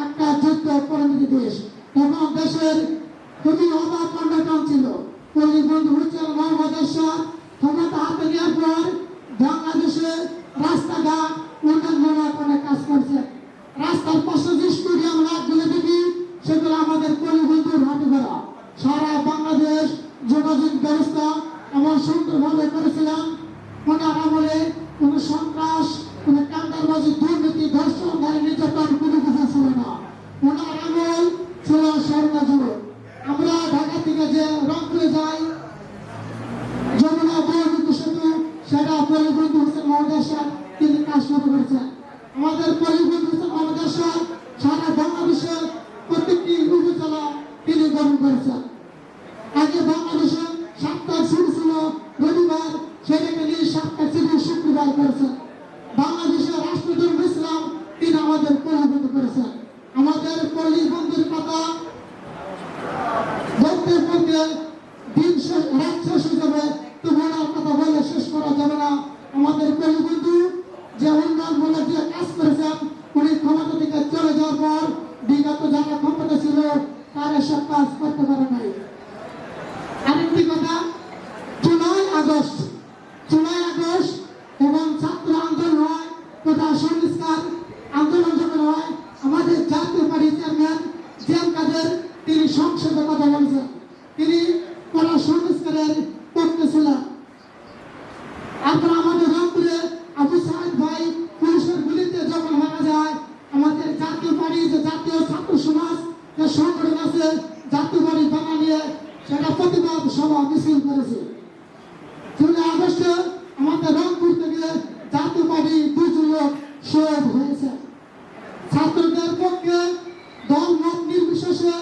একটা যুদ্ধ পরিণতি দেশ, এবং দেশের খুবই অভাব অনটন ছিল। বঙ্গবন্ধু হুজুর মোহাম্মদ এরশাদ ক্ষমতা হাতে নেওয়ার পর বাংলাদেশে রাস্তাঘাট উন্নয়নমূলক অনেক কাজ করছে। রাস্তার পাশে যে স্টেডিয়াম রাতগুলো দেখি সেগুলো আমাদের বঙ্গবন্ধুর হাতে করা। সারা বাংলাদেশ যোগাযোগ ব্যবস্থা এমন সুন্দরভাবে করেছিলাম। ওনার আমলে কোন সন্ত্রাস, কোন কান্দারবাজি, দুর্নীতি, ধর্ষণ, নারী নির্যাতন কোনো কিছু ছিল না। ওনার আমল ছিল স্বর্ণযুগ। আমরা ঢাকা থেকে যে রংপুরে যাই, যমুনা বহুমুখী সেতু, সেটা বঙ্গবন্ধু হুজুর মোহাম্মদ এরশাদ তিনি কাজ শুরু করেছেন। আমাদের বঙ্গবন্ধু হুজুর মোহাম্মদ এরশাদ সারা বাংলাদেশের প্রত্যেকটি উপজেলা তিনি গ্রহণ করেছেন। আগে বাংলাদেশে সপ্তাহ ছুটি ছিল রবিবার, সেটাকে নিয়ে সপ্তাহ ছুটি শুক্রবার করেছেন। বাংলাদেশের রাষ্ট্রধর্ম ইসলাম তিনি আমাদের পরিবর্তন করেছেন। আমাদের পল্লীবন্ধুর কথা বলতে বলতে দিন রাত শেষ হয়ে যাবে, তো ওনার কথা বলে শেষ করা যাবে না। আমাদের পল্লীবন্ধু যে উন্নয়নমূলক যে কাজ করেছেন, উনি ক্ষমতা থেকে চলে যাওয়ার পর বিগত যারা ক্ষমতা ছিল তার এসব কাজ করতে পারে নাই। আরেকটি কথা, জুলাই আগস্ট এবং ছাত্র আন্দোলন হয়, কোটা সংস্কার আন্দোলন যখন হয়, আমাদের জাতীয় পার্টির চেয়ারম্যান জিএম কাদের তিনি সংসদে কথা বলছেন। তিনি কোটা সংস্কারের পক্ষে ছিলেন। তারপর আমাদের রংপুরে আবু সাহেদ ভাই পুলিশের গুলিতে যখন মারা যায়, আমাদের জাতীয় পার্টি যে জাতীয় ছাত্র সমাজ যে সংগঠন আছে, জাতীয় পার্টি বানা নিয়ে সেটা প্রতিবাদ সভা মিছিল করেছে। 16 আগস্টে আমাদের রংপুর থেকে জাতীয় পার্টি 2 লোক শহীদ হয়েছে। ছাত্রদের পক্ষে দল মত নির্বিশেষে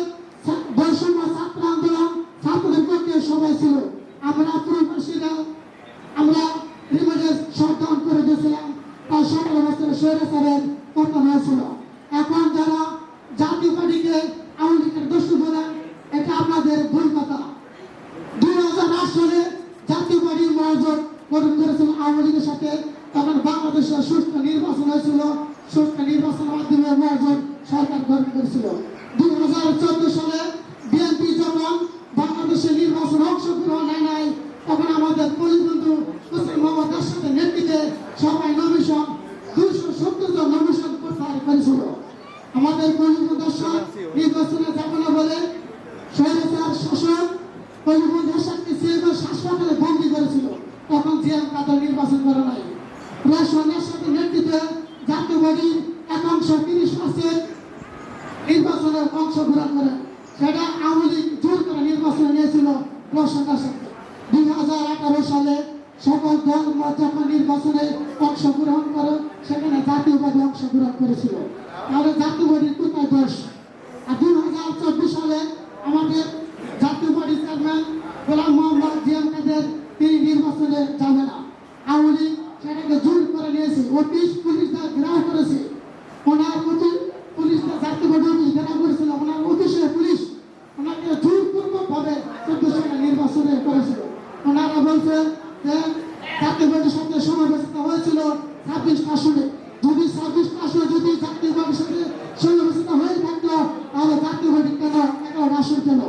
বৈষম্য ছাত্র আন্দোলন ছাত্রদের পক্ষে সবাই ছিল। আমরা পূর্ববাসীরা আমরা রিমান্ডে শটডাউন করে দিয়েছিলাম, তার 17 বছরের স্বৈরাচারের পতন হয়েছিল। এখন যারা জাতীয় পার্টিকে আওয়ামী লীগের দোষী বলেন, এটা আপনাদের ভুল কথা। 2008 সালে জাতীয় পার্টি মহাজোট গঠন করেছিল আওয়ামী লীগের সাথে, তখন বাংলাদেশের সুষ্ঠু নির্বাচন হয়েছিল। সুষ্ঠু নির্বাচনের মাধ্যমে মহাজোট সরকার গঠন করেছিল। 2014 সালে বিএনপি যখন বাংলাদেশের নির্বাচন অংশগ্রহণ নাই, তখন আমাদের বঙ্গবন্ধু হুজুর মোহাম্মদ এরশাদের নেতৃত্বে সবাই নমিশন 270 জন নমিশন প্রত্যাহার করেছিল। আমাদের বঙ্গবন্ধু এরশাদ নির্বাচনে যাবে না বলে স্বৈরাচার শাসক বঙ্গবন্ধু এরশাদকে হাসপাতালে বন্দী করেছিল। তখন জিএম কাদের নির্বাচন করে নাই। এরশাদের নেতৃত্বে জাতীয় পার্টির একাংশ 30% নির্বাচনে অংশগ্রহণ করে, সেটা আওয়ামী লীগ জোর করে নির্বাচনে নিয়েছিল। 2018 সালে সকল দল যখন নির্বাচনে অংশগ্রহণ করে, সেখানে জাতীয় পার্টি অংশগ্রহণ করেছিল। তাহলে জাতীয় পার্টির কোথায় দোষ? আর 2024 সালে আমাদের জাতীয় পার্টির চেয়ারম্যান গোলাম মোহাম্মদ জিএম কাদের তিনি নির্বাচনে যাবে না। আওয়ামী লীগ সেটাকে জোর করে নিয়েছে, অফিস পুলিশদের ঘেরাও করেছে। ওনার পুলিশদের জাতীয় পার্টি অফিস ঘেরাও করেছিল, ওনার অফিসে পুলিশ ওনাকে জোরপূর্বকভাবে 14 সালে নির্বাচনে করেছিল। ওনারা বলছেন যে জাতীয় পার্টির সাথে সমাবেশিত হয়েছিল 26 আসনে। যদি 26 আসনে যদি জাতীয় পার্টির সাথে সমাবেশিত হয়ে থাকতো, তাহলে জাতীয় পার্টি কেন 11 আসন কেন?